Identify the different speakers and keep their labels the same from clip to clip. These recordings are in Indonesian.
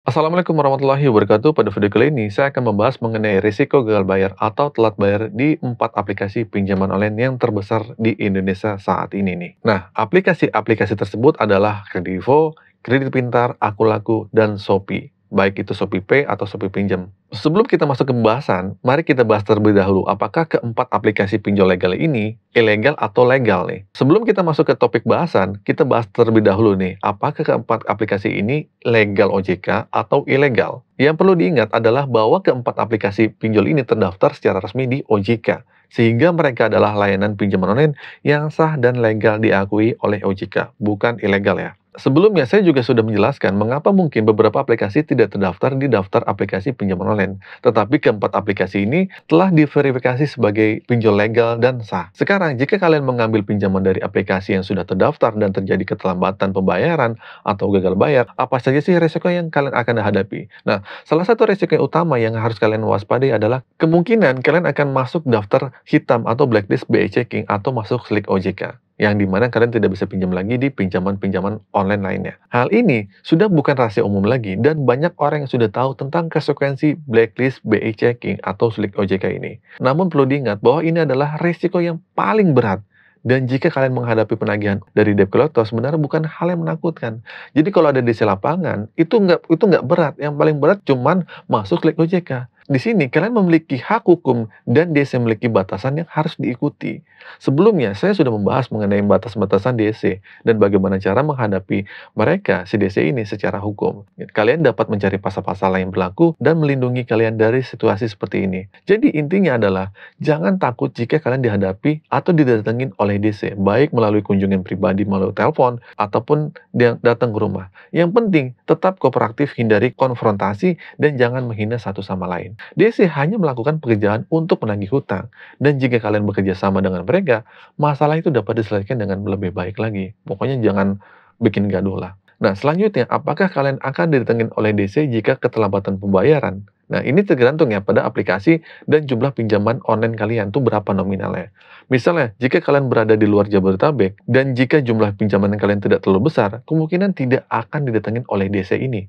Speaker 1: Assalamualaikum warahmatullahi wabarakatuh. Pada video kali ini, saya akan membahas mengenai risiko gagal bayar atau telat bayar di 4 aplikasi pinjaman online yang terbesar di Indonesia saat ini nih. Nah, aplikasi-aplikasi tersebut adalah Kredivo, Kredit Pintar, Akulaku, dan Shopee. Baik itu Shopee Pay atau Shopee Pinjam. Sebelum kita masuk ke pembahasan, mari kita bahas terlebih dahulu apakah keempat aplikasi pinjol legal ini ilegal atau legal nih. Sebelum kita masuk ke topik bahasan, kita bahas terlebih dahulu nih, apakah keempat aplikasi ini legal OJK atau ilegal? Yang perlu diingat adalah bahwa keempat aplikasi pinjol ini terdaftar secara resmi di OJK, sehingga mereka adalah layanan pinjaman online yang sah dan legal diakui oleh OJK, bukan ilegal ya. Sebelumnya, saya juga sudah menjelaskan mengapa mungkin beberapa aplikasi tidak terdaftar di daftar aplikasi pinjaman online. Tetapi keempat aplikasi ini telah diverifikasi sebagai pinjol legal dan sah. Sekarang, jika kalian mengambil pinjaman dari aplikasi yang sudah terdaftar dan terjadi keterlambatan pembayaran atau gagal bayar, apa saja sih resiko yang kalian akan hadapi? Nah, salah satu resiko yang utama yang harus kalian waspadai adalah kemungkinan kalian akan masuk daftar hitam atau blacklist BI Checking atau masuk slik OJK, yang dimana kalian tidak bisa pinjam lagi di pinjaman-pinjaman online lainnya. Hal ini sudah bukan rahasia umum lagi, dan banyak orang yang sudah tahu tentang konsekuensi blacklist BI Checking atau slik OJK ini. Namun perlu diingat bahwa ini adalah risiko yang paling berat. Dan jika kalian menghadapi penagihan dari debt collector, sebenarnya bukan hal yang menakutkan. Jadi kalau ada DC lapangan, itu nggak berat. Yang paling berat cuman masuk slik OJK. Di sini kalian memiliki hak hukum dan DC memiliki batasan yang harus diikuti. Sebelumnya, saya sudah membahas mengenai batas-batasan DC dan bagaimana cara menghadapi mereka, si DC ini, secara hukum. Kalian dapat mencari pasal-pasal yang berlaku dan melindungi kalian dari situasi seperti ini. Jadi intinya adalah, jangan takut jika kalian dihadapi atau didatengin oleh DC, baik melalui kunjungan pribadi melalui telepon ataupun datang ke rumah. Yang penting, tetap kooperatif, hindari konfrontasi, dan jangan menghina satu sama lain. DC hanya melakukan pekerjaan untuk menagih hutang, dan jika kalian bekerja sama dengan mereka, masalah itu dapat diselesaikan dengan lebih baik lagi. Pokoknya jangan bikin gaduh lah. Nah, selanjutnya, apakah kalian akan didatengin oleh DC jika keterlambatan pembayaran? Nah, ini tergantung ya pada aplikasi dan jumlah pinjaman online kalian tuh berapa nominalnya. Misalnya, jika kalian berada di luar Jabodetabek, dan jika jumlah pinjaman kalian tidak terlalu besar, kemungkinan tidak akan didatengin oleh DC ini.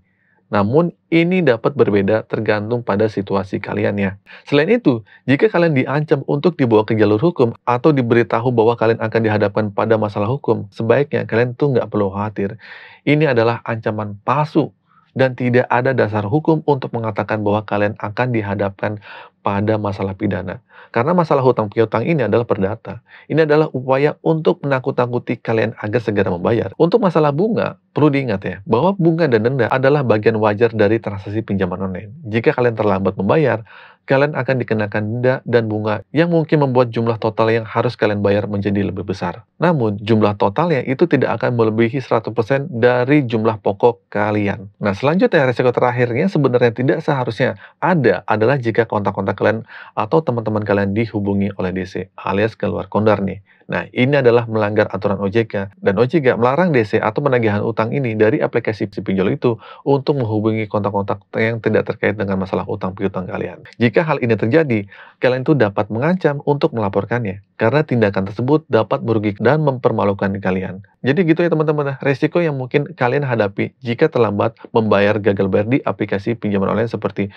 Speaker 1: Namun, ini dapat berbeda tergantung pada situasi kalian ya. Selain itu, jika kalian diancam untuk dibawa ke jalur hukum atau diberitahu bahwa kalian akan dihadapkan pada masalah hukum, sebaiknya kalian tuh nggak perlu khawatir. Ini adalah ancaman palsu dan tidak ada dasar hukum untuk mengatakan bahwa kalian akan dihadapkan pada masalah pidana. Karena masalah hutang piutang ini adalah perdata. Ini adalah upaya untuk menakut-nakuti kalian agar segera membayar. Untuk masalah bunga, perlu diingat ya, bahwa bunga dan denda adalah bagian wajar dari transaksi pinjaman online. Jika kalian terlambat membayar, kalian akan dikenakan denda dan bunga yang mungkin membuat jumlah total yang harus kalian bayar menjadi lebih besar. Namun, jumlah totalnya itu tidak akan melebihi 100% dari jumlah pokok kalian. Nah, selanjutnya resiko terakhirnya sebenarnya tidak seharusnya ada adalah jika kontak-kontak kalian atau teman-teman kalian dihubungi oleh DC alias keluar kondar nih. Nah, ini adalah melanggar aturan OJK, dan OJK melarang DC atau penagihan utang ini dari aplikasi pinjol itu untuk menghubungi kontak-kontak yang tidak terkait dengan masalah utang piutang kalian. Jika hal ini terjadi, kalian itu dapat mengancam untuk melaporkannya, karena tindakan tersebut dapat merugikan dan mempermalukan kalian. Jadi gitu ya teman-teman, resiko yang mungkin kalian hadapi jika terlambat membayar gagal bayar di aplikasi pinjaman online seperti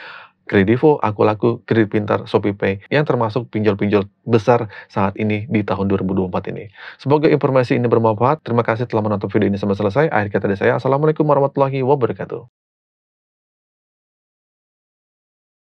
Speaker 1: Kredivo, Akulaku, Kredit Pintar, Shopee Pay, yang termasuk pinjol-pinjol besar saat ini di tahun 2024 ini. Semoga informasi ini bermanfaat. Terima kasih telah menonton video ini sampai selesai. Akhir kata dari saya, Assalamualaikum warahmatullahi wabarakatuh.